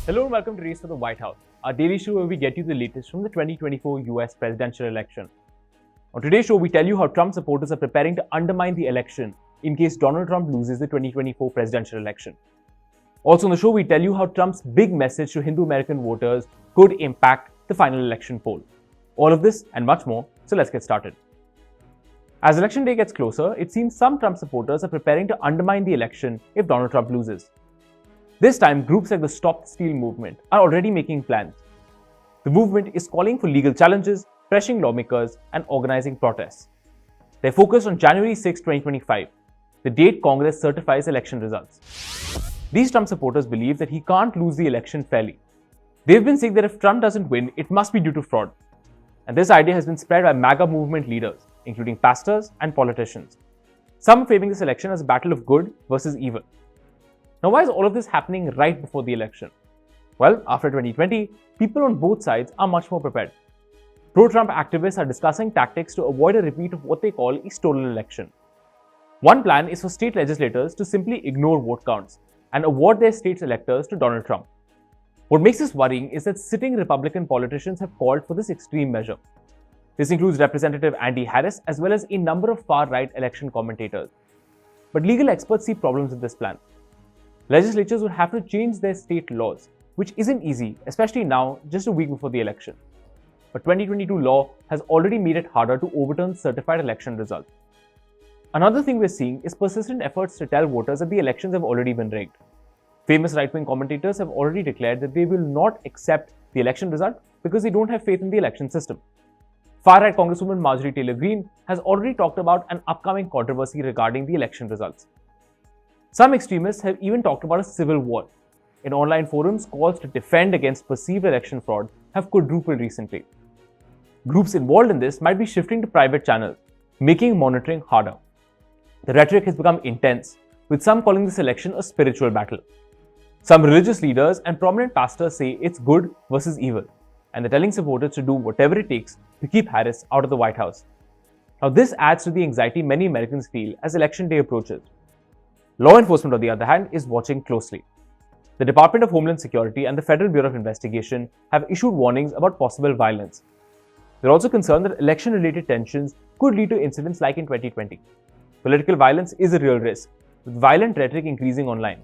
Hello and welcome to Race for the White House, our daily show where we get you the latest from the 2024 US presidential election. On today's show, we tell you how Trump supporters are preparing to undermine the election in case Donald Trump loses the 2024 presidential election. Also on the show, we tell you how Trump's big message to Hindu American voters could impact the final election poll. All of this and much more, so let's get started. As election day gets closer, it seems some Trump supporters are preparing to undermine the election if Donald Trump loses. This time, groups like the Stop the Steal movement are already making plans. The movement is calling for legal challenges, pressuring lawmakers, and organizing protests. They're focused on January 6, 2025, the date Congress certifies election results. These Trump supporters believe that he can't lose the election fairly. They've been saying that if Trump doesn't win, it must be due to fraud. And this idea has been spread by MAGA movement leaders, including pastors and politicians. Some are framing this election as a battle of good versus evil. Now, why is all of this happening right before the election? Well, after 2020, people on both sides are much more prepared. Pro-Trump activists are discussing tactics to avoid a repeat of what they call a stolen election. One plan is for state legislators to simply ignore vote counts and award their state's electors to Donald Trump. What makes this worrying is that sitting Republican politicians have called for this extreme measure. This includes Representative Andy Harris as well as a number of far-right election commentators. But legal experts see problems with this plan. Legislatures would have to change their state laws, which isn't easy, especially now, just a week before the election. But 2022 law has already made it harder to overturn certified election results. Another thing we're seeing is persistent efforts to tell voters that the elections have already been rigged. Famous right-wing commentators have already declared that they will not accept the election result because they don't have faith in the election system. Far-right Congresswoman Marjorie Taylor Greene has already talked about an upcoming controversy regarding the election results. Some extremists have even talked about a civil war. In online forums, calls to defend against perceived election fraud have quadrupled recently. Groups involved in this might be shifting to private channels, making monitoring harder. The rhetoric has become intense, with some calling this election a spiritual battle. Some religious leaders and prominent pastors say it's good versus evil, and they're telling supporters to do whatever it takes to keep Harris out of the White House. Now, this adds to the anxiety many Americans feel as election day approaches. Law enforcement, on the other hand, is watching closely. The Department of Homeland Security and the Federal Bureau of Investigation have issued warnings about possible violence. They're also concerned that election-related tensions could lead to incidents like in 2020. Political violence is a real risk, with violent rhetoric increasing online.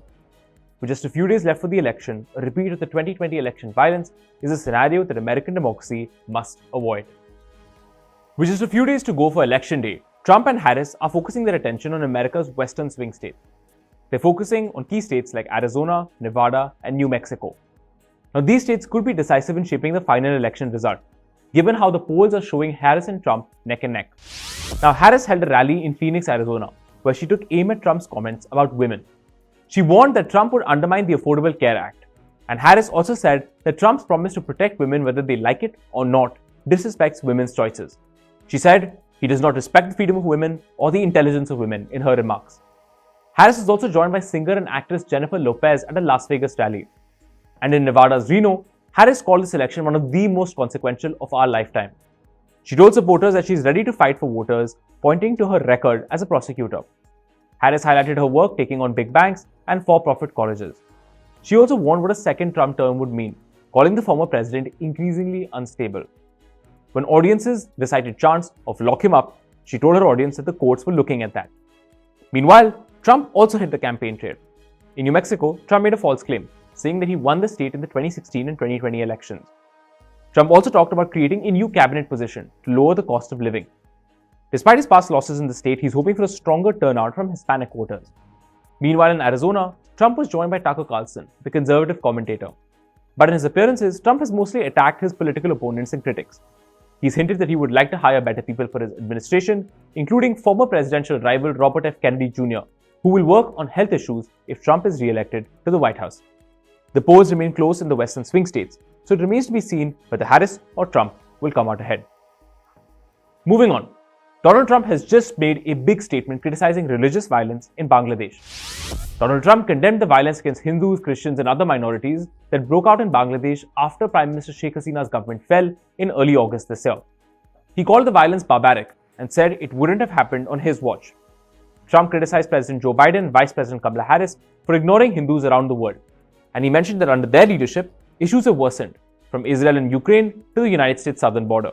With just a few days left for the election, a repeat of the 2020 election violence is a scenario that American democracy must avoid. With just a few days to go for Election Day, Trump and Harris are focusing their attention on America's western swing states. They're focusing on key states like Arizona, Nevada, and New Mexico. Now, these states could be decisive in shaping the final election result, given how the polls are showing Harris and Trump neck and neck. Now, Harris held a rally in Phoenix, Arizona, where she took aim at Trump's comments about women. She warned that Trump would undermine the Affordable Care Act. And Harris also said that Trump's promise to protect women whether they like it or not disrespects women's choices. She said he does not respect the freedom of women or the intelligence of women in her remarks. Harris is also joined by singer and actress Jennifer Lopez at a Las Vegas rally. And in Nevada's Reno, Harris called this election one of the most consequential of our lifetime. She told supporters that she's ready to fight for voters, pointing to her record as a prosecutor. Harris highlighted her work taking on big banks and for-profit colleges. She also warned what a second Trump term would mean, calling the former president increasingly unstable. When audiences recited chants of "lock him up," she told her audience that the courts were looking at that. Meanwhile, Trump also hit the campaign trail. In New Mexico, Trump made a false claim, saying that he won the state in the 2016 and 2020 elections. Trump also talked about creating a new cabinet position to lower the cost of living. Despite his past losses in the state, he's hoping for a stronger turnout from Hispanic voters. Meanwhile, in Arizona, Trump was joined by Tucker Carlson, the conservative commentator. But in his appearances, Trump has mostly attacked his political opponents and critics. He's hinted that he would like to hire better people for his administration, including former presidential rival Robert F. Kennedy Jr., who will work on health issues if Trump is re-elected to the White House. The polls remain close in the western swing states, so it remains to be seen whether Harris or Trump will come out ahead. Moving on, Donald Trump has just made a big statement criticizing religious violence in Bangladesh. Donald Trump condemned the violence against Hindus, Christians, and other minorities that broke out in Bangladesh after Prime Minister Sheikh Hasina's government fell in early August this year. He called the violence barbaric and said it wouldn't have happened on his watch. Trump criticized President Joe Biden and Vice President Kamala Harris for ignoring Hindus around the world. And he mentioned that under their leadership, issues have worsened, from Israel and Ukraine to the United States southern border.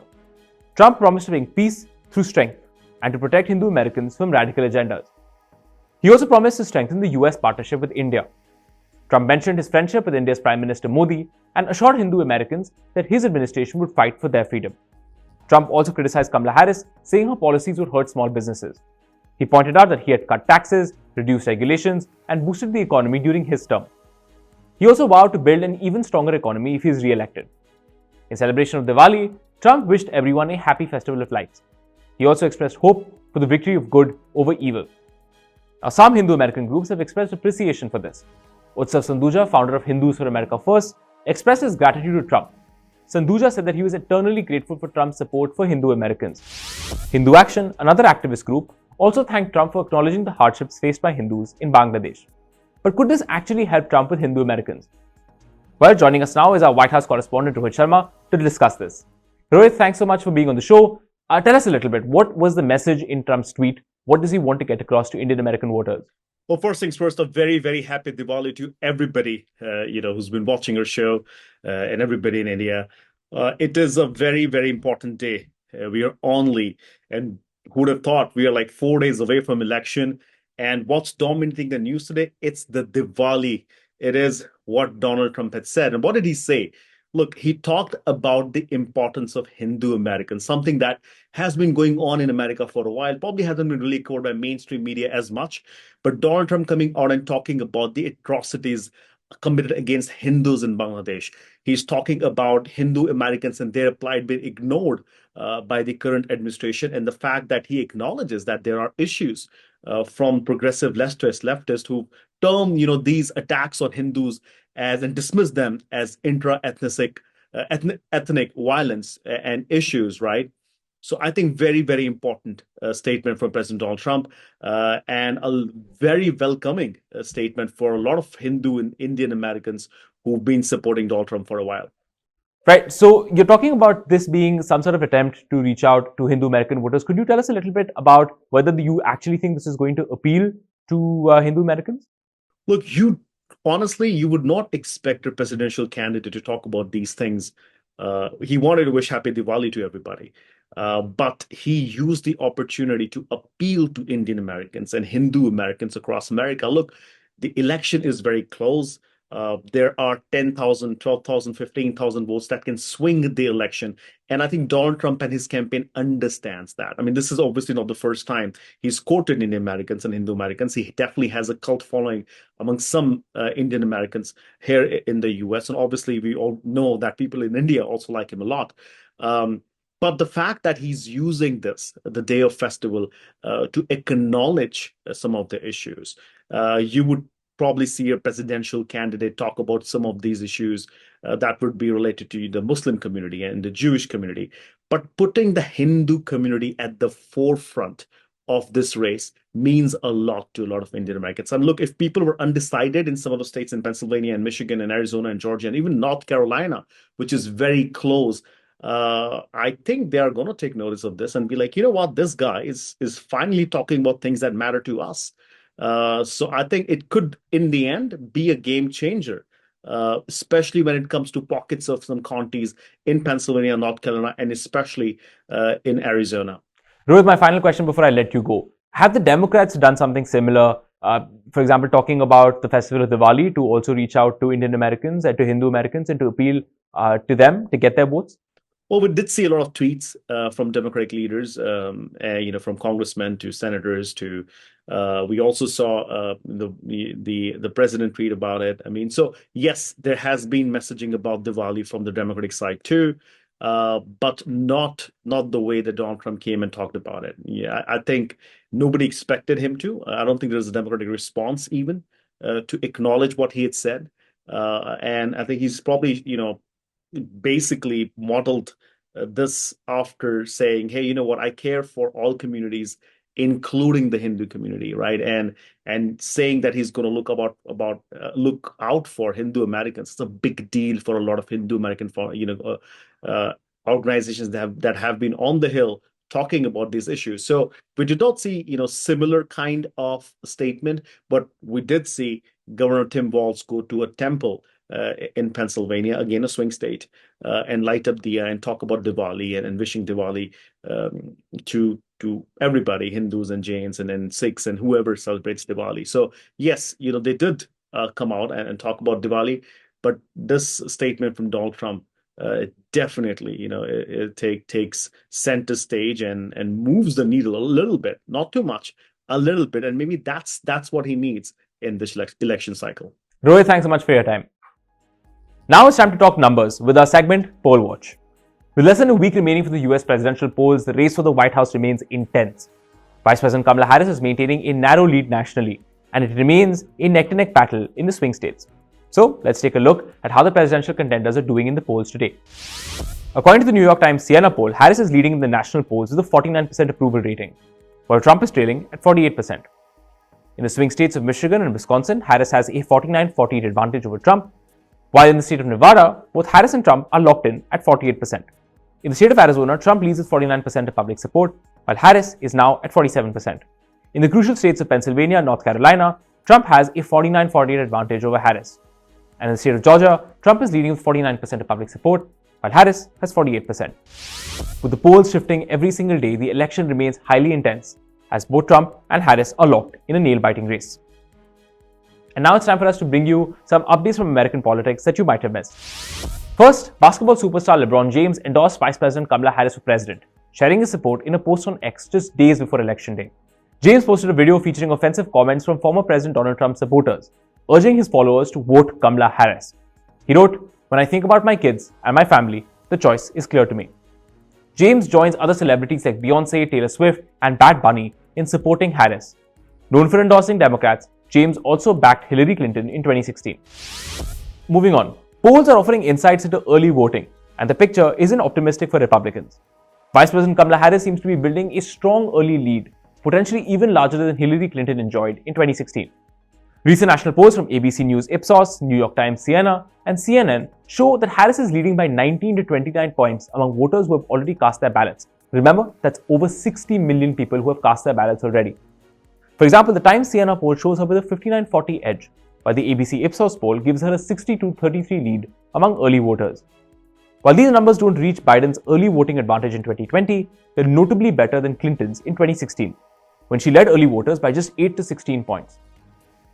Trump promised to bring peace through strength and to protect Hindu Americans from radical agendas. He also promised to strengthen the US partnership with India. Trump mentioned his friendship with India's Prime Minister Modi and assured Hindu Americans that his administration would fight for their freedom. Trump also criticized Kamala Harris, saying her policies would hurt small businesses. He pointed out that he had cut taxes, reduced regulations, and boosted the economy during his term. He also vowed to build an even stronger economy if he is re-elected. In celebration of Diwali, Trump wished everyone a happy festival of lights. He also expressed hope for the victory of good over evil. Now, some Hindu American groups have expressed appreciation for this. Utsav Sanduja, founder of Hindus for America First, expressed his gratitude to Trump. Sanduja said that he was eternally grateful for Trump's support for Hindu Americans. Hindu Action, another activist group, also thanked Trump for acknowledging the hardships faced by Hindus in Bangladesh. But could this actually help Trump with Hindu Americans? Well, joining us now is our White House correspondent Rohit Sharma to discuss this. Rohit, thanks so much for being on the show. Tell us a little bit, what was the message in Trump's tweet? What does he want to get across to Indian American voters? Well, first things first, a very, very happy Diwali to everybody, who's been watching our show and everybody in India. It is a very, very important day. We are only, and who would have thought we are like 4 days away from election. And what's dominating the news today? It's the Diwali. It is what Donald Trump had said. And what did he say? Look, he talked about the importance of Hindu Americans, something that has been going on in America for a while, probably hasn't been really covered by mainstream media as much. But Donald Trump coming out and talking about the atrocities committed against Hindus in Bangladesh. He's talking about Hindu Americans and their plight being ignored by the current administration, and the fact that he acknowledges that there are issues from progressive leftists who term these attacks on Hindus as and dismiss them as intra-ethnic ethnic violence and issues, right? So I think very, very important statement from President Donald Trump, and a very welcoming statement for a lot of Hindu and Indian Americans who've been supporting Donald Trump for a while. Right. So you're talking about this being some sort of attempt to reach out to Hindu American voters. Could you tell us a little bit about whether you actually think this is going to appeal to Hindu Americans? Look, honestly, you would not expect a presidential candidate to talk about these things. He wanted to wish happy Diwali to everybody. But he used the opportunity to appeal to Indian Americans and Hindu Americans across America. Look, the election is very close. There are 10,000, 12,000, 15,000 votes that can swing the election. And I think Donald Trump and his campaign understands that. I mean, this is obviously not the first time he's quoted Indian Americans and Hindu Americans. He definitely has a cult following among some Indian Americans here in the US. And obviously, we all know that people in India also like him a lot. But the fact that he's using the day of festival, to acknowledge some of the issues, you would probably see a presidential candidate talk about some of these issues that would be related to the Muslim community and the Jewish community. But putting the Hindu community at the forefront of this race means a lot to a lot of Indian Americans. And look, if people were undecided in some of the states in Pennsylvania and Michigan and Arizona and Georgia and even North Carolina, which is very close, I think they are going to take notice of this and be like, you know what, this guy is finally talking about things that matter to us. So I think it could, in the end, be a game changer, especially when it comes to pockets of some counties in Pennsylvania, North Carolina, and especially in Arizona. Rohit, my final question before I let you go. Have the Democrats done something similar, for example, talking about the festival of Diwali to also reach out to Indian Americans and to Hindu Americans and to appeal to them to get their votes? Well, we did see a lot of tweets from Democratic leaders, from congressmen to senators to. We also saw the president tweet about it. I mean, so yes, there has been messaging about Diwali from the Democratic side too, but not the way that Donald Trump came and talked about it. Yeah, I think nobody expected him to. I don't think there's a Democratic response even to acknowledge what he had said, and I think he's probably basically modeled this after saying, hey, you know what, I care for all communities, including the Hindu community, right? And saying that he's going to look out for Hindu Americans. It's a big deal for a lot of Hindu American organizations that have been on the Hill talking about these issues. So we did not see similar kind of statement, but we did see Governor Tim Walz go to a temple in Pennsylvania, again a swing state, and light up the and talk about Diwali and wishing Diwali to everybody, Hindus and Jains and Sikhs and whoever celebrates Diwali. So yes, they did come out and talk about Diwali, but this statement from Donald Trump definitely, it takes center stage and moves the needle a little bit, not too much, a little bit, and maybe that's what he needs in this election cycle. Rohit, thanks so much for your time. Now it's time to talk numbers with our segment Poll Watch. With less than a week remaining for the US presidential polls, the race for the White House remains intense. Vice President Kamala Harris is maintaining a narrow lead nationally, and it remains a neck-to-neck battle in the swing states. So let's take a look at how the presidential contenders are doing in the polls today. According to the New York Times Siena poll, Harris is leading in the national polls with a 49% approval rating, while Trump is trailing at 48%. In the swing states of Michigan and Wisconsin, Harris has a 49-48 advantage over Trump, while in the state of Nevada, both Harris and Trump are locked in at 48%. In the state of Arizona, Trump leads with 49% of public support, while Harris is now at 47%. In the crucial states of Pennsylvania and North Carolina, Trump has a 49-48 advantage over Harris. And in the state of Georgia, Trump is leading with 49% of public support, while Harris has 48%. With the polls shifting every single day, the election remains highly intense, as both Trump and Harris are locked in a nail-biting race. And now it's time for us to bring you some updates from American politics that you might have missed. First, basketball superstar LeBron James endorsed Vice President Kamala Harris for president, sharing his support in a post on X just days before Election Day. James posted a video featuring offensive comments from former President Donald Trump supporters, urging his followers to vote Kamala Harris. He wrote, "When I think about my kids and my family, the choice is clear to me." James joins other celebrities like Beyonce, Taylor Swift, and Bad Bunny in supporting Harris. Known for endorsing Democrats, James also backed Hillary Clinton in 2016. Moving on, polls are offering insights into early voting, and the picture isn't optimistic for Republicans. Vice President Kamala Harris seems to be building a strong early lead, potentially even larger than Hillary Clinton enjoyed in 2016. Recent national polls from ABC News Ipsos, New York Times Siena, and CNN show that Harris is leading by 19 to 29 points among voters who have already cast their ballots. Remember, that's over 60 million people who have cast their ballots already. For example, the Times Siena poll shows her with a 59-40 edge, while the ABC Ipsos poll gives her a 62-33 lead among early voters. While these numbers don't reach Biden's early voting advantage in 2020, they're notably better than Clinton's in 2016, when she led early voters by just 8 to 16 points.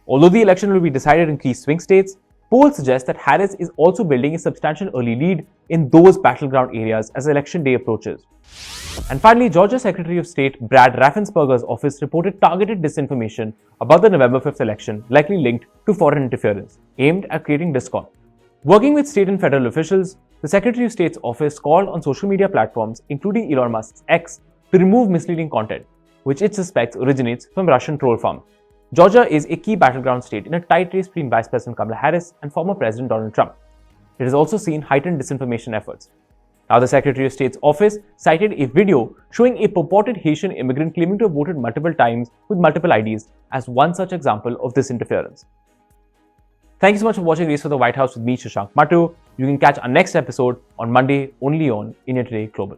Although the election will be decided in key swing states, polls suggest that Harris is also building a substantial early lead in those battleground areas as election day approaches. And finally, Georgia Secretary of State Brad Raffensperger's office reported targeted disinformation about the November 5th election, likely linked to foreign interference, aimed at creating discord. Working with state and federal officials, the Secretary of State's office called on social media platforms, including Elon Musk's X, to remove misleading content, which it suspects originates from Russian troll farms. Georgia is a key battleground state in a tight race between Vice President Kamala Harris and former President Donald Trump. It has also seen heightened disinformation efforts. Now, the Secretary of State's office cited a video showing a purported Haitian immigrant claiming to have voted multiple times with multiple IDs as one such example of this interference. Thank you so much for watching Race for the White House with me, Shashank Mattu. You can catch our next episode on Monday only on India Today Global.